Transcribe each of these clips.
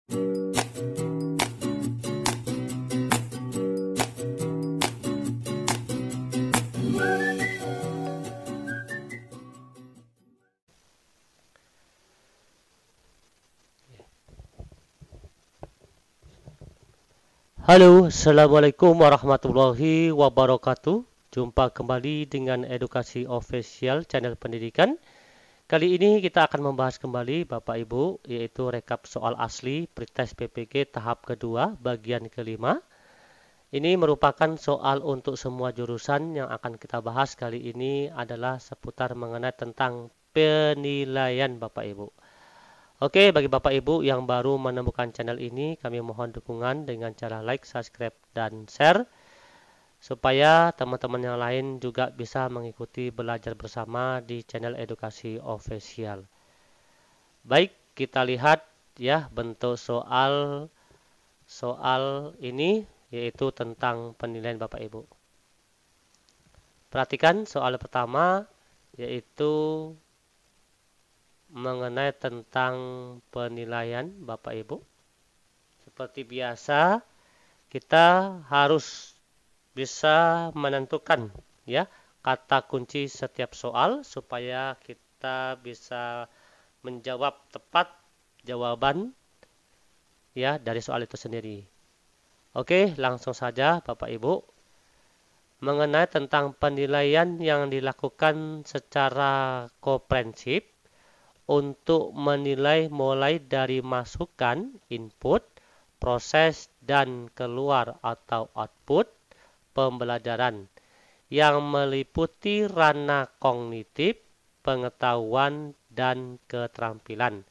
Halo, Assalamualaikum warahmatullahi wabarakatuh. Jumpa kembali dengan Edukasi Official Channel Pendidikan. Kali ini kita akan membahas kembali Bapak Ibu, yaitu rekap soal asli pretest PPG tahap kedua, bagian kelima. Ini merupakan soal untuk semua jurusan. Yang akan kita bahas kali ini adalah seputar mengenai tentang penilaian Bapak Ibu. Oke, bagi Bapak Ibu yang baru menemukan channel ini, kami mohon dukungan dengan cara like, subscribe, dan share supaya teman-teman yang lain juga bisa mengikuti belajar bersama di channel Edukasi Official. Baik, kita lihat ya bentuk soal ini yaitu tentang penilaian Bapak Ibu. Perhatikan soal pertama yaitu mengenai tentang penilaian Bapak Ibu. Seperti biasa, kita harus bisa menentukan ya kata kunci setiap soal supaya kita bisa menjawab tepat jawaban ya dari soal itu sendiri. Oke, langsung saja Bapak Ibu. Mengenai tentang penilaian yang dilakukan secara komprehensif untuk menilai mulai dari masukan, input, proses, dan keluar atau output pembelajaran yang meliputi ranah kognitif, pengetahuan, dan keterampilan.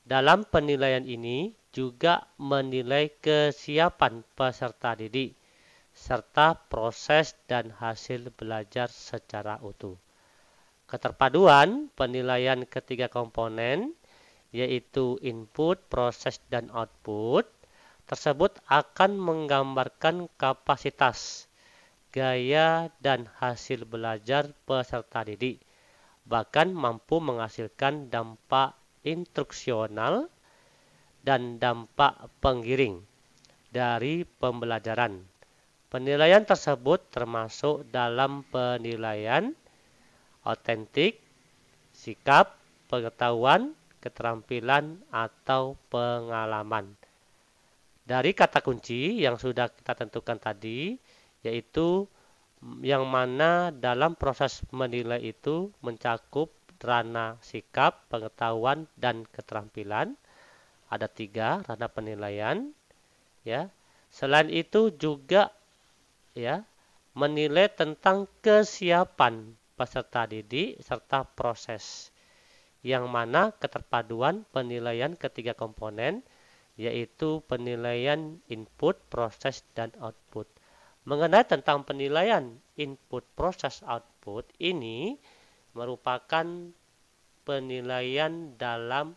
Dalam penilaian ini juga menilai kesiapan peserta didik, serta proses dan hasil belajar secara utuh. Keterpaduan penilaian ketiga komponen, yaitu input, proses, dan output, tersebut akan menggambarkan kapasitas, gaya, dan hasil belajar peserta didik, bahkan mampu menghasilkan dampak instruksional dan dampak penggiring dari pembelajaran. Penilaian tersebut termasuk dalam penilaian otentik, sikap, pengetahuan, keterampilan, atau pengalaman. Dari kata kunci yang sudah kita tentukan tadi, yaitu yang mana dalam proses menilai itu mencakup ranah sikap, pengetahuan, dan keterampilan. Ada 3 ranah penilaian. Ya. Selain itu juga ya menilai tentang kesiapan peserta didik serta proses, yang mana keterpaduan penilaian ketiga komponen yaitu penilaian input, proses, dan output. Mengenai tentang penilaian input, proses, output ini merupakan penilaian dalam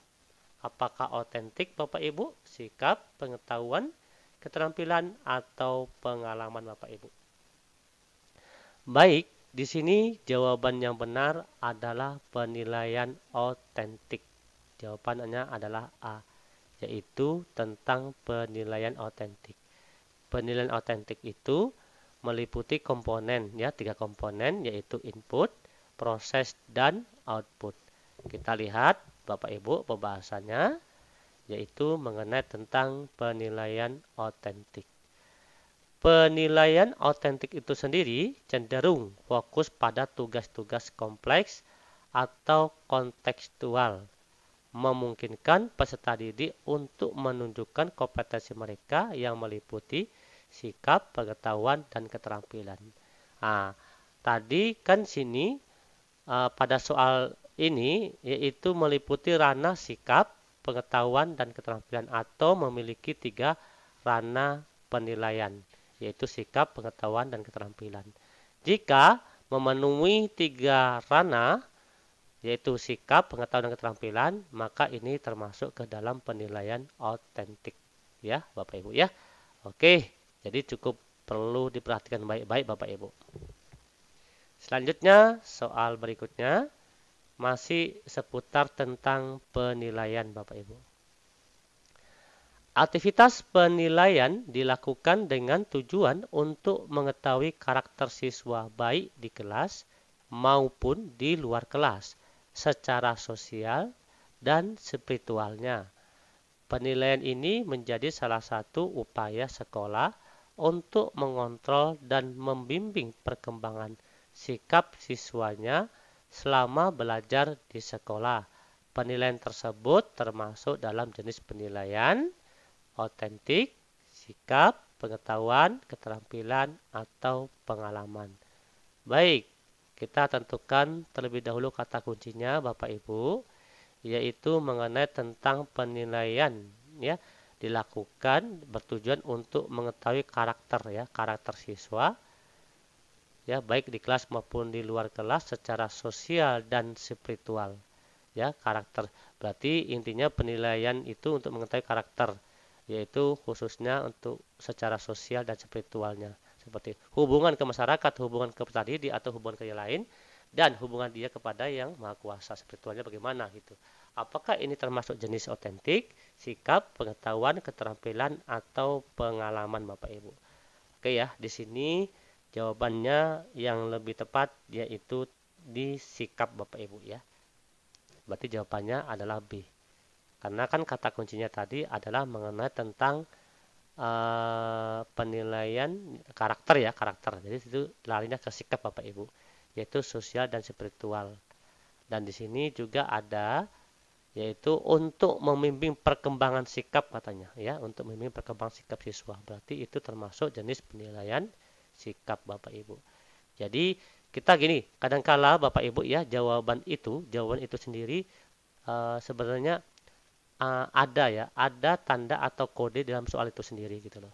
apakah otentik Bapak Ibu, sikap, pengetahuan, keterampilan, atau pengalaman Bapak Ibu. Baik, di sini jawaban yang benar adalah penilaian otentik. Jawabannya adalah A, yaitu tentang penilaian otentik. Penilaian otentik itu meliputi komponen ya, 3 komponen yaitu input, proses, dan output. Kita lihat Bapak Ibu pembahasannya yaitu mengenai tentang penilaian otentik. Penilaian otentik itu sendiri cenderung fokus pada tugas-tugas kompleks atau kontekstual, memungkinkan peserta didik untuk menunjukkan kompetensi mereka yang meliputi sikap, pengetahuan, dan keterampilan. Nah, tadi kan sini pada soal ini yaitu meliputi ranah sikap, pengetahuan, dan keterampilan atau memiliki 3 ranah penilaian, yaitu sikap, pengetahuan, dan keterampilan. Jika memenuhi 3 ranah, yaitu sikap, pengetahuan, dan keterampilan, maka ini termasuk ke dalam penilaian otentik. Ya, Bapak Ibu ya. Oke, jadi cukup perlu diperhatikan baik-baik Bapak Ibu. Selanjutnya, soal berikutnya masih seputar tentang penilaian Bapak Ibu. Aktivitas penilaian dilakukan dengan tujuan untuk mengetahui karakter siswa baik di kelas maupun di luar kelas, secara sosial dan spiritualnya. Penilaian ini menjadi salah satu upaya sekolah untuk mengontrol dan membimbing perkembangan sikap siswanya selama belajar di sekolah. Penilaian tersebut termasuk dalam jenis penilaian otentik, sikap, pengetahuan, keterampilan, atau pengalaman. Baik, kita tentukan terlebih dahulu kata kuncinya Bapak Ibu, yaitu mengenai tentang penilaian ya dilakukan bertujuan untuk mengetahui karakter ya, karakter siswa ya baik di kelas maupun di luar kelas secara sosial dan spiritual. Ya, karakter. Berarti intinya penilaian itu untuk mengetahui karakter yaitu khususnya untuk secara sosial dan spiritualnya seperti hubungan ke masyarakat, hubungan ke peserta didik atau hubungan ke yang lain dan hubungan dia kepada yang maha kuasa spiritualnya bagaimana gitu. Apakah ini termasuk jenis otentik, sikap, pengetahuan, keterampilan atau pengalaman Bapak Ibu? Oke ya, di sini jawabannya yang lebih tepat yaitu di sikap Bapak Ibu ya. Berarti jawabannya adalah B. Karena kan kata kuncinya tadi adalah mengenai tentang penilaian karakter ya, karakter. Jadi itu larinya ke sikap Bapak Ibu, yaitu sosial dan spiritual. Dan di sini juga ada yaitu untuk membimbing perkembangan sikap katanya ya, untuk membimbing perkembangan sikap siswa. Berarti itu termasuk jenis penilaian sikap Bapak Ibu. Jadi kita gini, kadangkala Bapak Ibu ya, jawaban itu sendiri sebenarnya ada tanda atau kode dalam soal itu sendiri gitu loh.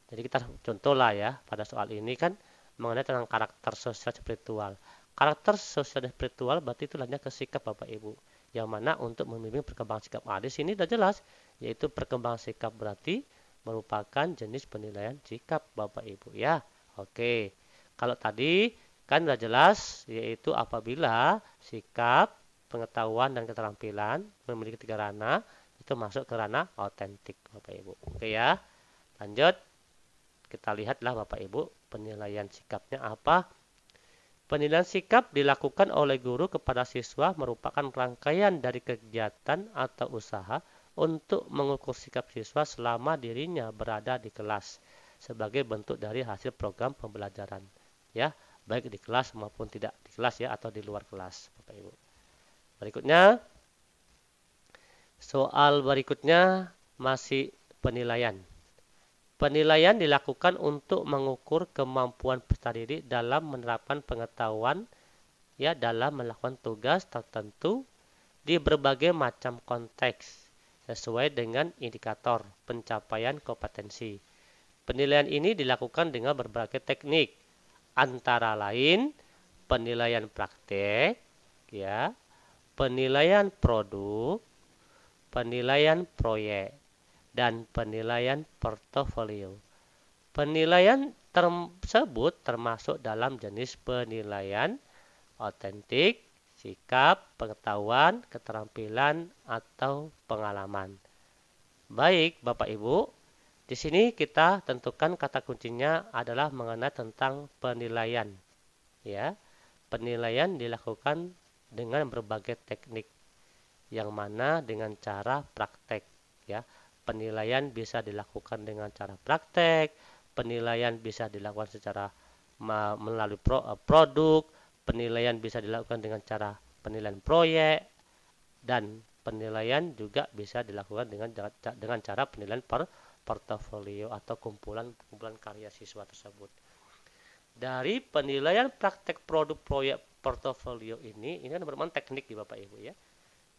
Jadi kita contoh lah ya pada soal ini kan mengenai tentang karakter sosial spiritual. Karakter sosial dan spiritual berarti itu lainnya ke sikap Bapak Ibu. Yang mana untuk membimbing perkembangan sikap. Di sini sudah jelas yaitu perkembangan sikap berarti merupakan jenis penilaian sikap Bapak Ibu ya. Oke. Kalau tadi kan sudah jelas yaitu apabila sikap, pengetahuan dan keterampilan memiliki 3 ranah itu masuk ke ranah otentik Bapak Ibu. Oke ya. Lanjut. Kita lihatlah Bapak Ibu penilaian sikapnya apa. Penilaian sikap dilakukan oleh guru kepada siswa merupakan rangkaian dari kegiatan atau usaha untuk mengukur sikap siswa selama dirinya berada di kelas sebagai bentuk dari hasil program pembelajaran ya, baik di kelas maupun tidak di kelas ya atau di luar kelas Bapak Ibu. Berikutnya soal berikutnya masih penilaian. Penilaian dilakukan untuk mengukur kemampuan peserta didik dalam menerapkan pengetahuan ya dalam melakukan tugas tertentu di berbagai macam konteks sesuai dengan indikator pencapaian kompetensi. Penilaian ini dilakukan dengan berbagai teknik antara lain penilaian praktek ya, penilaian produk, penilaian proyek dan penilaian portofolio. Penilaian tersebut termasuk dalam jenis penilaian otentik, sikap, pengetahuan, keterampilan, atau pengalaman. Baik, Bapak Ibu, di sini kita tentukan kata kuncinya adalah mengenai tentang penilaian. Ya, penilaian dilakukan dengan berbagai teknik, yang mana dengan cara praktek. Ya, penilaian bisa dilakukan dengan cara praktek, penilaian bisa dilakukan secara melalui produk, penilaian bisa dilakukan dengan cara penilaian proyek, dan penilaian juga bisa dilakukan dengan cara penilaian portofolio atau kumpulan karya siswa tersebut. Dari penilaian praktek produk proyek portofolio ini kan merupakan teknik di Bapak Ibu ya.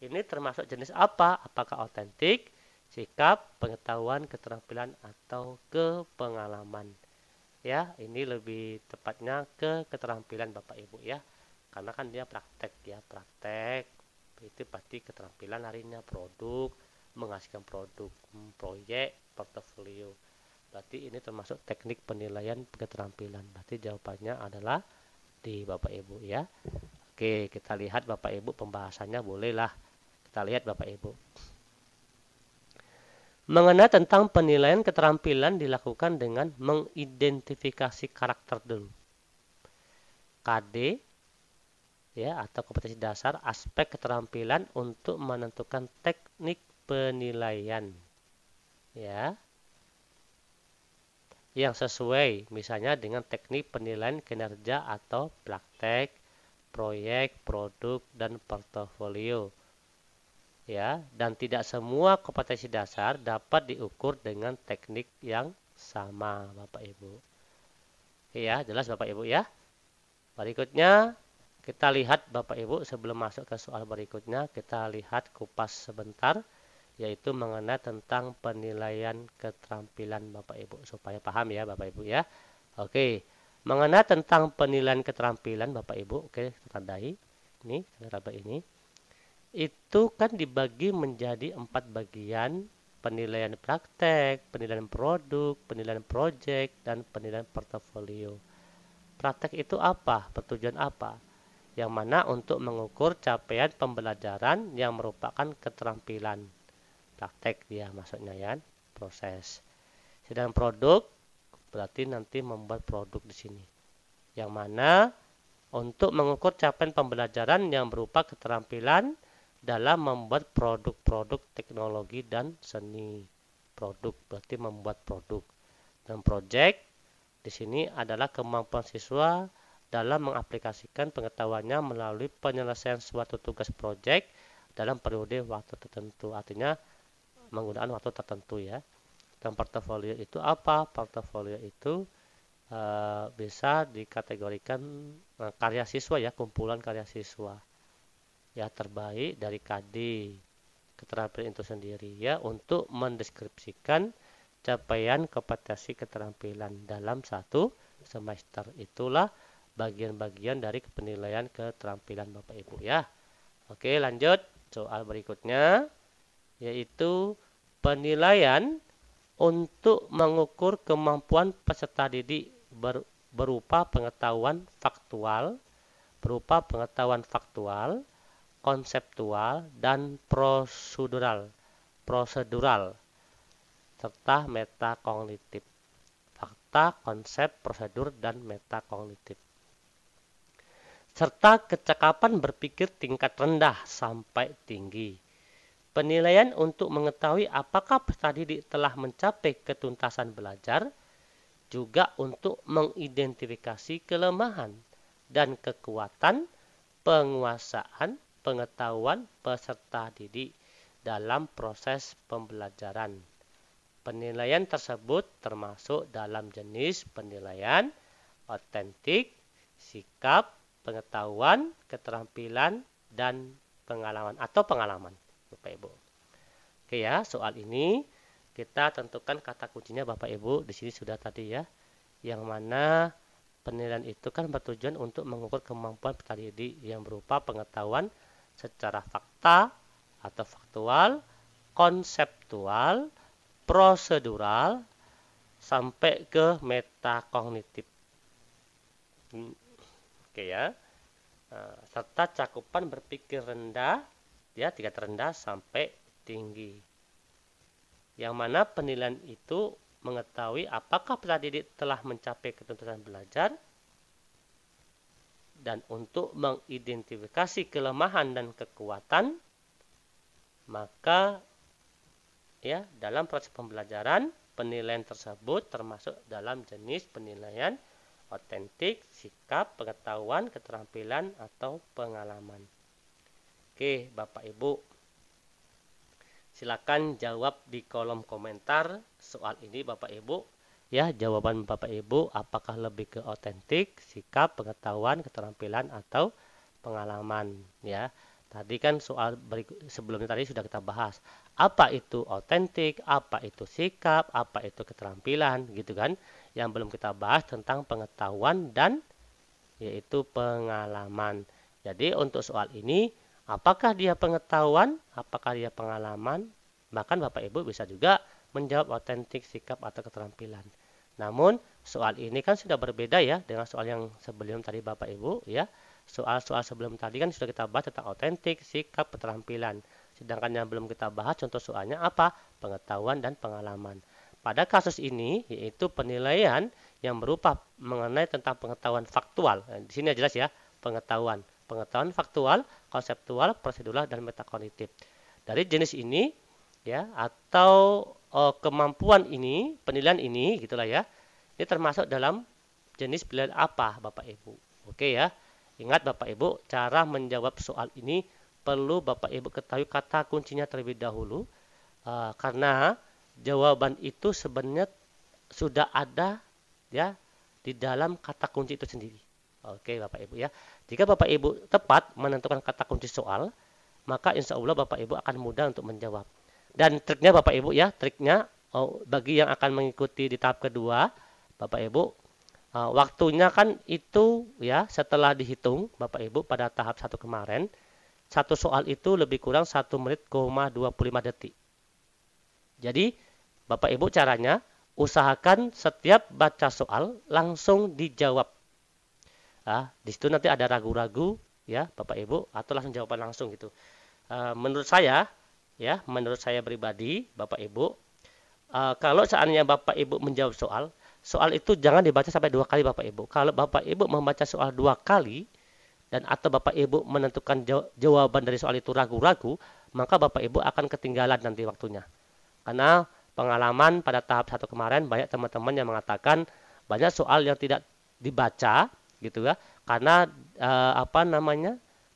Ini termasuk jenis apa? Apakah otentik, sikap, pengetahuan, keterampilan, atau kepengalaman. Ya, ini lebih tepatnya ke keterampilan Bapak Ibu ya. Karena kan dia praktek ya, praktek itu pasti keterampilan harinya, produk, menghasilkan produk, proyek, portofolio. Berarti ini termasuk teknik penilaian keterampilan. Berarti jawabannya adalah di Bapak Ibu ya. Oke, kita lihat Bapak Ibu pembahasannya bolehlah. Kita lihat Bapak Ibu. Mengenai tentang penilaian keterampilan dilakukan dengan mengidentifikasi karakter dulu. KD ya atau kompetensi dasar, aspek keterampilan untuk menentukan teknik penilaian ya yang sesuai misalnya dengan teknik penilaian kinerja atau praktek, proyek, produk dan portofolio. Ya, dan tidak semua kompetensi dasar dapat diukur dengan teknik yang sama, Bapak Ibu. Ya, jelas Bapak Ibu ya. Berikutnya kita lihat Bapak Ibu sebelum masuk ke soal berikutnya, kita lihat kupas sebentar yaitu mengenai tentang penilaian keterampilan Bapak Ibu supaya paham ya Bapak Ibu ya. Oke, mengenai tentang penilaian keterampilan Bapak Ibu, oke, tandai ini, tanda ini. Itu kan dibagi menjadi 4 bagian, penilaian praktek, penilaian produk, penilaian proyek, dan penilaian portofolio. Praktek itu apa? Bertujuan apa? Yang mana untuk mengukur capaian pembelajaran yang merupakan keterampilan. Praktek dia maksudnya ya, proses. Sedang produk berarti nanti membuat produk di sini. Yang mana untuk mengukur capaian pembelajaran yang berupa keterampilan dalam membuat produk-produk teknologi dan seni. Produk berarti membuat produk. Dan project di sini adalah kemampuan siswa dalam mengaplikasikan pengetahuannya melalui penyelesaian suatu tugas project dalam periode waktu tertentu. Artinya menggunakan waktu tertentu ya. Dan portofolio itu apa? Portofolio itu bisa dikategorikan karya siswa ya, kumpulan karya siswa ya terbaik dari KD keterampilan itu sendiri ya untuk mendeskripsikan capaian kompetensi keterampilan dalam satu semester. Itulah bagian-bagian dari penilaian keterampilan Bapak Ibu ya. Oke, lanjut soal berikutnya yaitu penilaian untuk mengukur kemampuan peserta didik berupa pengetahuan faktual, konseptual, dan prosedural, serta metakognitif. Fakta, konsep, prosedur, dan metakognitif. Serta kecakapan berpikir tingkat rendah sampai tinggi. Penilaian untuk mengetahui apakah peserta didik telah mencapai ketuntasan belajar, juga untuk mengidentifikasi kelemahan dan kekuatan penguasaan pengetahuan peserta didik dalam proses pembelajaran. Penilaian tersebut termasuk dalam jenis penilaian otentik, sikap, pengetahuan, keterampilan, dan pengalaman atau pengalaman. Bapak Ibu. Oke ya, soal ini kita tentukan kata kuncinya Bapak Ibu. Di sini sudah tadi ya. Yang mana penilaian itu kan bertujuan untuk mengukur kemampuan peserta didik yang berupa pengetahuan secara fakta atau faktual, konseptual, prosedural, sampai ke metakognitif. Oke ya. Serta cakupan berpikir rendah, ya tingkat rendah sampai tinggi. Yang mana penilaian itu mengetahui apakah peserta didik telah mencapai ketuntasan belajar dan untuk mengidentifikasi kelemahan dan kekuatan, maka ya dalam proses pembelajaran penilaian tersebut termasuk dalam jenis penilaian otentik, sikap, pengetahuan, keterampilan, atau pengalaman. Oke, Bapak Ibu, silakan jawab di kolom komentar soal ini Bapak Ibu. Ya, jawaban Bapak Ibu apakah lebih ke otentik, sikap, pengetahuan, keterampilan, atau pengalaman ya. Tadi kan soal sebelumnya tadi sudah kita bahas. Apa itu otentik, apa itu sikap, apa itu keterampilan gitu kan. Yang belum kita bahas tentang pengetahuan dan yaitu pengalaman. Jadi untuk soal ini apakah dia pengetahuan, apakah dia pengalaman, bahkan Bapak Ibu bisa juga menjawab otentik, sikap, atau keterampilan. Namun soal ini kan sudah berbeda ya dengan soal yang sebelum tadi Bapak Ibu ya. Soal-soal sebelum tadi kan sudah kita bahas tentang otentik, sikap, keterampilan. Sedangkan yang belum kita bahas contoh soalnya apa? Pengetahuan dan pengalaman. Pada kasus ini yaitu penilaian yang berupa mengenai tentang pengetahuan faktual. Nah, di sini jelas ya, pengetahuan. Pengetahuan faktual, konseptual, prosedural, dan metakognitif. Dari jenis ini ya atau kemampuan ini, penilaian ini gitulah ya. Ini termasuk dalam jenis penilaian apa Bapak Ibu. Oke ya. Ingat Bapak Ibu, cara menjawab soal ini perlu Bapak Ibu ketahui kata kuncinya terlebih dahulu. Karena jawaban itu sebenarnya sudah ada ya di dalam kata kunci itu sendiri. Oke Bapak Ibu ya. Jika Bapak Ibu tepat menentukan kata kunci soal, maka insya Allah Bapak Ibu akan mudah untuk menjawab. Dan triknya Bapak Ibu ya, triknya bagi yang akan mengikuti di tahap kedua, Bapak Ibu, waktunya kan itu ya setelah dihitung Bapak Ibu pada tahap 1 kemarin, satu soal itu lebih kurang 1 menit, 25 detik. Jadi Bapak Ibu caranya usahakan setiap baca soal langsung dijawab. Di situ nanti ada ragu-ragu ya Bapak Ibu atau langsung jawaban langsung gitu. Menurut saya ya, menurut saya pribadi Bapak Ibu, kalau seandainya Bapak Ibu menjawab soal itu jangan dibaca sampai 2 kali Bapak Ibu. Kalau Bapak Ibu membaca soal 2 kali dan atau Bapak Ibu menentukan jawaban dari soal itu ragu-ragu, maka Bapak Ibu akan ketinggalan nanti waktunya. Karena pengalaman pada tahap 1 kemarin banyak teman-teman yang mengatakan banyak soal yang tidak dibaca gitu ya, karena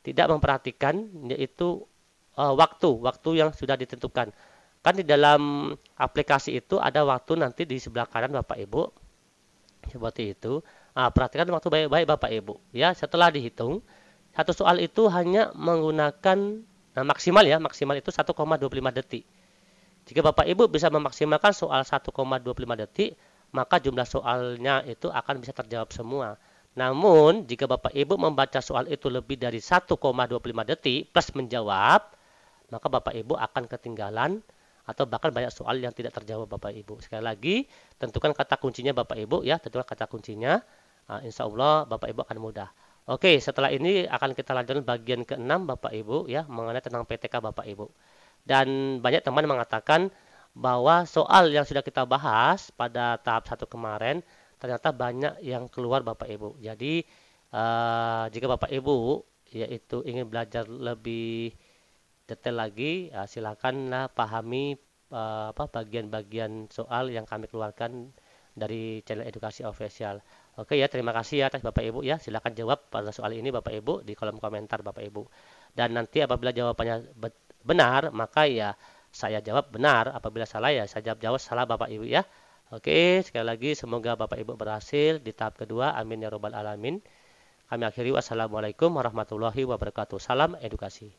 tidak memperhatikan yaitu waktu yang sudah ditentukan. Kan di dalam aplikasi itu ada waktu nanti di sebelah kanan Bapak Ibu. Seperti itu. Perhatikan waktu baik-baik Bapak Ibu. Ya, setelah dihitung, satu soal itu hanya menggunakan maksimal itu 1,25 detik. Jika Bapak Ibu bisa memaksimalkan soal 1,25 detik, maka jumlah soalnya itu akan bisa terjawab semua. Namun, jika Bapak Ibu membaca soal itu lebih dari 1,25 detik plus menjawab, maka Bapak Ibu akan ketinggalan atau bahkan banyak soal yang tidak terjawab Bapak Ibu. Sekali lagi, tentukan kata kuncinya Bapak Ibu ya, tentukan kata kuncinya. Insya Allah Bapak Ibu akan mudah. Oke, setelah ini akan kita lanjutkan bagian ke-6 Bapak Ibu ya, mengenai tentang PTK Bapak Ibu. Dan banyak teman mengatakan bahwa soal yang sudah kita bahas pada tahap 1 kemarin ternyata banyak yang keluar Bapak Ibu. Jadi jika Bapak Ibu yaitu ingin belajar lebih detail lagi, silakanlah pahami bagian-bagian soal yang kami keluarkan dari channel Edukasi Official. Oke ya, terima kasih ya atas Bapak Ibu ya. Silakan jawab pada soal ini Bapak Ibu di kolom komentar Bapak Ibu. Dan nanti apabila jawabannya benar, maka ya saya jawab benar. Apabila salah ya saya jawab salah Bapak Ibu ya. Oke, sekali lagi semoga Bapak Ibu berhasil di tahap kedua. Amin ya robbal alamin. Kami akhiri. Wassalamualaikum warahmatullahi wabarakatuh. Salam edukasi.